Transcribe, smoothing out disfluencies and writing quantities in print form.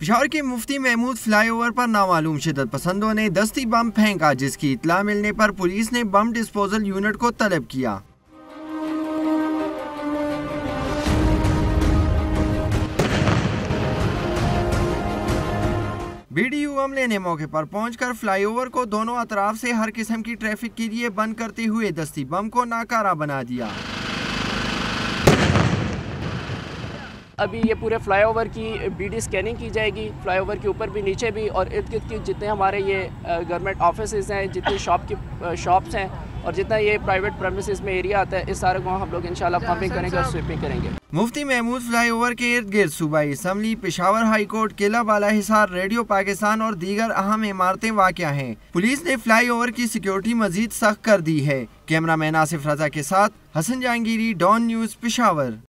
पिशावर के मुफ्ती महमूद फ्लाईओवर पर नामालूम शिद्दत पसंदों ने दस्ती बम फेंका, जिसकी इत्तला मिलने पर पुलिस ने बम डिस्पोजल यूनिट को तलब किया। BDU अमले ने मौके पर पहुंचकर फ्लाईओवर को दोनों अतराफ से हर किस्म की ट्रैफिक के लिए बंद करते हुए दस्ती बम को नाकारा बना दिया। अभी ये पूरे फ्लाईओवर की BD स्कैनिंग की जाएगी, फ्लाईओवर के ऊपर भी नीचे भी, और इर्द गिर्द के जितने हमारे ये गवर्नमेंट ऑफिस हैं, जितनी शॉप्स हैं और जितना ये प्राइवेट प्रेमिसेस में एरिया आता है, इस सारे को हम लोग इंशाल्लाह पंपिंग करेंगे और स्वीपिंग करेंगे। मुफ्ती महमूद फ्लाईओवर के इर्द गिर्द सूबाई असम्बली, पिशावर हाई कोर्ट, किला बाला हिसार, रेडियो पाकिस्तान और दीगर अहम इमारतें वाक़या हैं। पुलिस ने फ्लाईओवर की सिक्योरिटी मजीद सख्त कर दी है। कैमरामैन आसिफ रजा के साथ हसन जहांगीरी, डॉन न्यूज़, पिशावर।